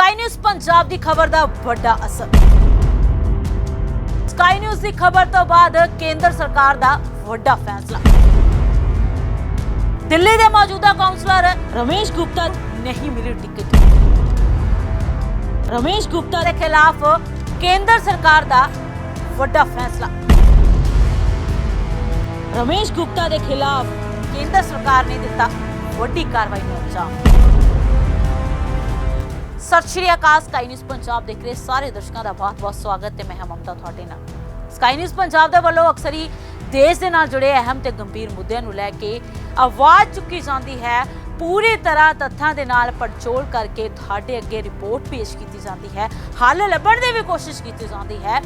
Sky news Punjab की खबर का बड़ा असर। स्काई न्यूज़ की खबर तो बाद केंद्र सरकार का बड़ा फैसला। दिल्ली के मौजूदा काउंसलर रमेश गुप्ता नहीं मिली टिकट। रमेश गुप्ता के खिलाफ केंद्र सरकार का बड़ा फैसला। रमेश गुप्ता के खिलाफ केंद्र सरकार ने दिता बड़ी कार्रवाई को अंजाम। सत श्री अकाल। स्काई न्यूज़ पंजाब देख रहे सारे दर्शकों का बहुत बहुत स्वागत है। मैं ममता तुहाडे नाल। स्काई न्यूज़ पंजाब दे वल्लों अक्सर ही देश दे नाल जुड़े अहम ते गंभीर मुद्दों नूं लैके आवाज़ चुकी जाती है। पूरी तरह तथ्यां दे नाल पड़चोल करके तुहाडे अगे रिपोर्ट पेश की जाती है, हल लभण दी भी कोशिश की जाती है।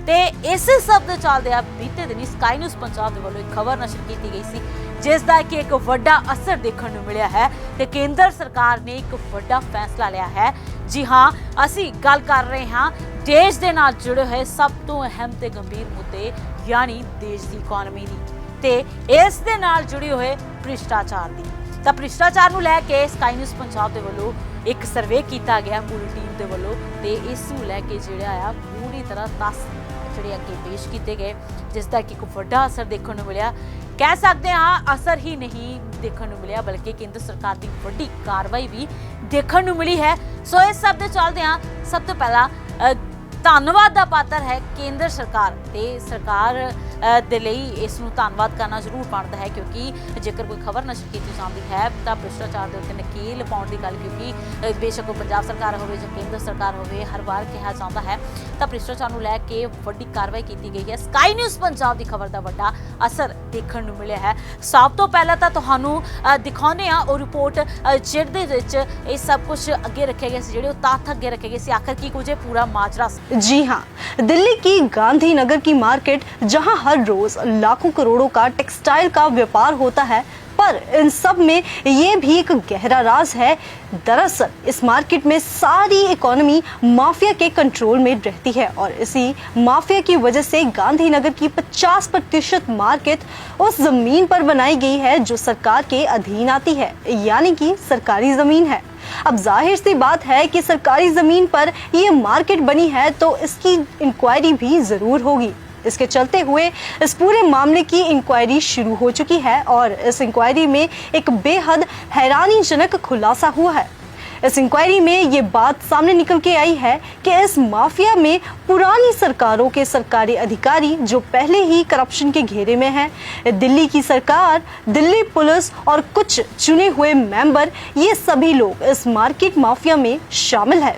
ते इस सब दे चलदे बीते दिन स्काई न्यूज़ पंजाब दे वल्लों एक खबर नशर की गई सी जिसका कि एक बड़ा असर देखने को मिला है ते केंद्र सरकार ने एक बड़ा फैसला लिया है। जी हाँ, असी गल कर रहे हैं देश दे नाल जुड़े हुए सब तो अहम ते गंभीर मुद्दे यानी देश की इकोनॉमी दी ते इस दे नाल जुड़े हुए भ्रिष्टाचार दी। ਤਾਂ ਭ੍ਰਿਸ਼ਟਾਚਾਰ ਨੂੰ ਲੈ ਕੇ ਸਕਾਈ ਨਿਊਜ਼ ਪੰਜਾਬ ਦੇ ਵੱਲੋਂ ਇੱਕ ਸਰਵੇ ਕੀਤਾ ਗਿਆ ਪੂਰੀ ਟੀਮ ਦੇ ਵੱਲੋਂ ਤੇ ਇਸ ਨੂੰ ਲੈ ਕੇ ਜਿਹੜਾ ਆ ਪੂਰੀ ਤਰ੍ਹਾਂ ਤੱਥ ਜਿਹੜੇ ਅੱਗੇ ਪੇਸ਼ ਕੀਤੇ ਗਏ ਜਿਸ ਦਾ ਕਿ ਇੱਕ ਵੱਡਾ ਅਸਰ ਦੇਖਣ ਨੂੰ ਮਿਲਿਆ। ਕਹਿ ਸਕਦੇ ਹਾਂ ਅਸਰ ਹੀ ਨਹੀਂ ਦੇਖਣ ਨੂੰ ਮਿਲਿਆ ਬਲਕਿ ਕੇਂਦਰ ਸਰਕਾਰ ਦੀ ਵੱਡੀ ਕਾਰਵਾਈ ਵੀ ਦੇਖਣ ਨੂੰ ਮਿਲੀ ਹੈ। ਸੋ ਇਸ ਸਭ ਦੇ ਚੱਲਦੇ ਹਾਂ ਸਭ ਤੋਂ ਪਹਿਲਾਂ ਧੰਨਵਾਦ ਦਾ ਪਾਤਰ ਹੈ ਕੇਂਦਰ ਸਰਕਾਰ ਤੇ ਸਰਕਾਰ ਦੇ ਲਈ ਇਸ ਨੂੰ ਧੰਨਵਾਦ ਕਰਨਾ ਜ਼ਰੂਰ ਬਣਦਾ ਹੈ ਕਿਉਂਕਿ ਜੇਕਰ ਕੋਈ ਖਬਰ ਨਸ਼ਰ ਕੀਤੀ ਜਾਂਦੀ ਹੈ ਤਾਂ ਭ੍ਰਿਸ਼ਟਾਚਾਰ ਦੇ ਉੱਤੇ ਨਕੀਲ ਪਾਉਣ ਦੀ ਗੱਲ ਕਿਉਂਕਿ ਬੇਸ਼ੱਕ ਉਹ ਪੰਜਾਬ ਸਰਕਾਰ ਹੋਵੇ ਜਾਂ ਕੇਂਦਰ ਸਰਕਾਰ ਹੋਵੇ ਹਰ ਵਾਰ ਕਿਹਾ ਜਾਂਦਾ ਹੈ ਤਾਂ ਭ੍ਰਿਸ਼ਟਾਚਾਰ ਨੂੰ ਲੈ ਕੇ ਵੱਡੀ ਕਾਰਵਾਈ ਕੀਤੀ ਗਈ ਹੈ। ਸਕਾਈ ਨਿਊਜ਼ ਪੰਜਾਬ ਦੀ ਖਬਰ ਦਾ ਵੱਡਾ ਅਸਰ ਦੇਖਣ ਨੂੰ ਮਿਲਿਆ ਹੈ। ਸਭ ਤੋਂ ਪਹਿਲਾਂ ਤਾਂ ਤੁਹਾਨੂੰ ਦਿਖਾਉਂਦੇ ਹਾਂ ਉਹ ਰਿਪੋਰਟ ਜਿਹਦੇ ਵਿੱਚ ਇਹ ਸਭ ਕੁਝ ਅੱਗੇ ਰੱਖਿਆ ਗਿਆ ਸੀ ਜਿਹੜੇ ਉਹ ਤੱਥ ਅੱਗੇ ਰੱਖੇ ਗਏ ਸੀ ਆਖਰ ਕੀ ਕੁਝ ਪੂਰਾ ਮਾਜਰਾ। जी हाँ, दिल्ली की गांधीनगर की मार्केट जहां हर रोज लाखों करोड़ों का टेक्सटाइल का व्यापार होता है, पर इन सब में ये भी एक गहरा राज है। दरअसल इस मार्केट में सारी इकोनॉमी माफिया के कंट्रोल में रहती है और इसी माफिया की वजह से गांधीनगर की 50% मार्केट उस जमीन पर बनाई गई है जो सरकार के अधीन आती है, यानी कि सरकारी जमीन है। अब जाहिर सी बात है कि सरकारी जमीन पर ये मार्केट बनी है तो इसकी इंक्वायरी भी जरूर होगी। इसके चलते हुए इस पूरे मामले की इंक्वायरी शुरू हो चुकी है और इस इंक्वायरी में एक बेहद हैरानीजनक खुलासा हुआ है। इस इंक्वायरी में ये बात सामने निकल के आई है कि इस माफिया में पुरानी सरकारों के सरकारी अधिकारी जो पहले ही करप्शन के घेरे में हैं, दिल्ली की सरकार, दिल्ली पुलिस और कुछ चुने हुए मेंबर, ये सभी लोग इस मार्केट माफिया में शामिल है।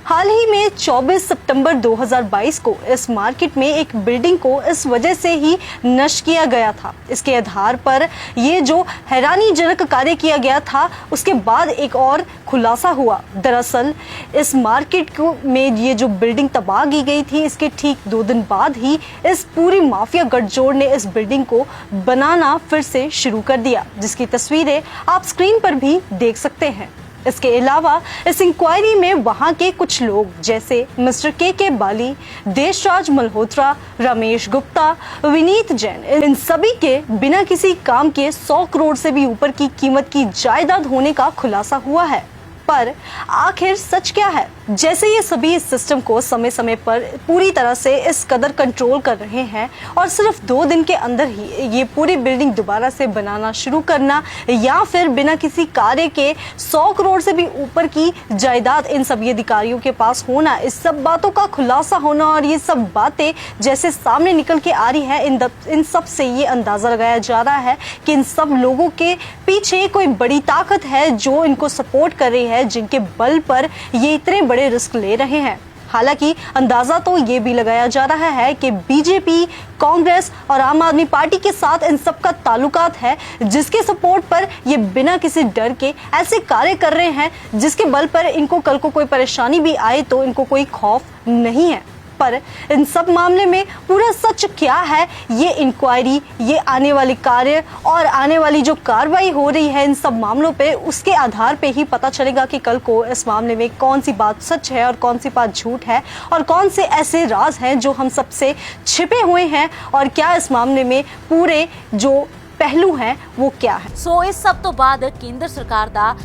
हाल ही में 24 सितंबर 2022 को इस मार्केट में एक बिल्डिंग को इस वजह से ही नष्ट किया गया था। इसके आधार पर ये जो हैरानीजनक कार्य किया गया था उसके बाद एक और खुलासा हुआ। दरअसल इस मार्केट में ये जो बिल्डिंग तबाह की गई थी इसके ठीक 2 दिन बाद ही इस पूरी माफिया गठजोड़ ने इस बिल्डिंग को बनाना फिर से शुरू कर दिया जिसकी तस्वीरें आप स्क्रीन पर भी देख सकते हैं। इसके अलावा इस इंक्वायरी में वहां के कुछ लोग जैसे मिस्टर के बाली, देशराज मल्होत्रा, रमेश गुप्ता, विनीत जैन, इन सभी के बिना किसी काम के 100 करोड़ से भी ऊपर की कीमत की जायदाद होने का खुलासा हुआ है। पर आखिर सच क्या है? जैसे ये सभी इस सिस्टम को समय समय पर पूरी तरह से इस कदर कंट्रोल कर रहे हैं और सिर्फ 2 दिन के अंदर ही ये पूरी बिल्डिंग दोबारा से बनाना शुरू करना या फिर बिना किसी कार्य के 100 करोड़ से भी ऊपर की जायदाद इन सभी अधिकारियों के पास होना, इस सब बातों का खुलासा होना और ये सब बातें जैसे सामने निकल के आ रही है इन सब से ये अंदाजा लगाया जा रहा है कि इन सब लोगों के पीछे कोई बड़ी ताकत है जो इनको सपोर्ट कर रही है, जिनके बल पर ये इतने बड़े रिस्क ले रहे हैं। हालांकि अंदाजा तो ये भी लगाया जा रहा है कि बीजेपी, कांग्रेस और आम आदमी पार्टी के साथ इन सब का ताल्लुकात है जिसके सपोर्ट पर ये बिना किसी डर के ऐसे कार्य कर रहे हैं जिसके बल पर इनको कल को कोई परेशानी भी आए तो इनको कोई खौफ नहीं है। पर इन सब मामले में पूरा सच क्या है, ये इंक्वायरी, ये आने वाली कार्य और आने वाली जो कार्रवाई हो रही है इन सब मामलों पे, उसके आधार पे ही पता चलेगा कि कल को इस मामले में कौन सी बात सच है और कौन सी बात झूठ है और कौन से ऐसे राज हैं जो हम सबसे छिपे हुए हैं और क्या इस मामले में पूरे जो पहलू हैं वो क्या है। ਸੋ ਇਸ ਸਭ ਤੋਂ ਬਾਅਦ ਕੇਂਦਰ ਸਰਕਾਰ ਦਾ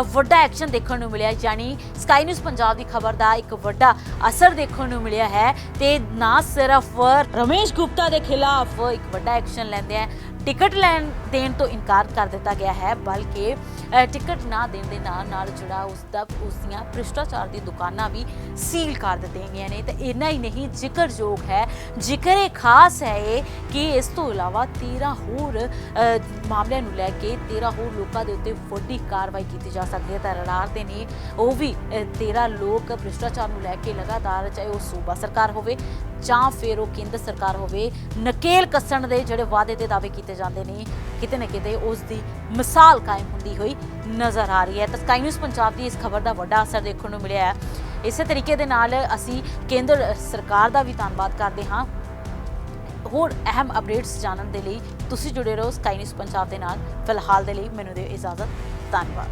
ਵੱਡਾ ਐਕਸ਼ਨ ਦੇਖਣ ਨੂੰ ਮਿਲਿਆ, ਯਾਨੀ ਸਕਾਈ ਨਿਊਜ਼ ਪੰਜਾਬ ਦੀ ਖਬਰ ਦਾ ਇੱਕ ਵੱਡਾ ਅਸਰ ਦੇਖਣ ਨੂੰ ਮਿਲਿਆ ਹੈ ਤੇ ਨਾ ਸਿਰਫ ਰਮੇਸ਼ ਗੁਪਤਾ ਦੇ ਖਿਲਾਫ ਇੱਕ ਵੱਡਾ ਐਕਸ਼ਨ ਲੈਂਦੇ ਆ, ਟਿਕਟ ਦੇਣ ਤੋਂ ਇਨਕਾਰ ਕਰ ਦਿੱਤਾ ਗਿਆ ਹੈ, ਬਲਕਿ ਟਿਕਟ ਨਾ ਦੇਣ ਦੇ ਨਾਲ ਜਿਹੜਾ ਉਸ ਦੀਆਂ ਭ੍ਰਿਸ਼ਟਾਚਾਰ ਦੀ ਦੁਕਾਨਾਂ ਵੀ ਸੀਲ ਕਰ ਦਿੱਤੀਆਂ ਗਈਆਂ ਨੇ। ਤੇ ਇੰਨਾ ਹੀ ਨਹੀਂ, ਜ਼ਿਕਰਯੋਗ ਹੈ, ਜ਼ਿਕਰ ਖਾਸ ਹੈ ਇਹ ਕਿ ਇਸ ਤੋਂ ਇਲਾਵਾ 13 ਹੋਰ ਮਾਮਲਿਆਂ ਨੂੰ ਲੈ ਕੇ 13 ਹੋਰ ਲੋਕਾਂ ਦੇ ਉੱਤੇ ਵੱਡੀ ਕਾਰਵਾਈ ਕੀਤੀ ਜਾ ਸਕਦੀ ਹੈ। ਤਾਂ ਰਡਾਰ ਤੇ ਨੇ ਉਹ ਵੀ 13 ਲੋਕ ਭ੍ਰਿਸ਼ਟਾਚਾਰ ਨੂੰ ਲੈ ਕੇ ਲਗਾਤਾਰ, ਚਾਹੇ ਉਹ ਸੂਬਾ ਸਰਕਾਰ ਹੋਵੇ ਜਾਂ ਫਿਰ ਉਹ ਕੇਂਦਰ ਸਰਕਾਰ ਹੋਵੇ, ਨਕੇਲ ਕੱਸਣ ਦੇ ਜਿਹੜੇ ਵਾਅਦੇ ਤੇ ਦਾਅਵੇ ਕੀਤੇ ਜਾਂਦੇ ਨੇ, ਕਿਤੇ ਨਾ ਕਿਤੇ ਉਸ ਦੀ ਮਿਸਾਲ ਕਾਇਮ ਹੁੰਦੀ ਹੋਈ ਨਜ਼ਰ ਆ ਰਹੀ ਹੈ। ਤਾਂ ਸਕਾਈ ਨਿਊਜ਼ ਪੰਜਾਬ ਦੀ ਇਸ ਖਬਰ ਦਾ ਵੱਡਾ ਅਸਰ ਦੇਖਣ ਨੂੰ ਮਿਲਿਆ ਹੈ। ਇਸੇ ਤਰੀਕੇ ਦੇ ਨਾਲ ਅਸੀਂ ਕੇਂਦਰ ਸਰਕਾਰ ਦਾ ਵੀ ਧੰਨਵਾਦ ਕਰਦੇ ਹਾਂ। ਹੋਰ ਅਹਿਮ ਅਪਡੇਟਸ ਜਾਣਨ ਦੇ ਲਈ ਤੁਸੀਂ ਜੁੜੇ ਰਹੋ ਸਕਾਈ ਨਿਊਜ਼ ਪੰਜਾਬ ਦੇ ਨਾਲ। ਫਿਲਹਾਲ ਦੇ ਲਈ ਮੈਨੂੰ ਦਿਓ ਇਜਾਜ਼ਤ। ਧੰਨਵਾਦ।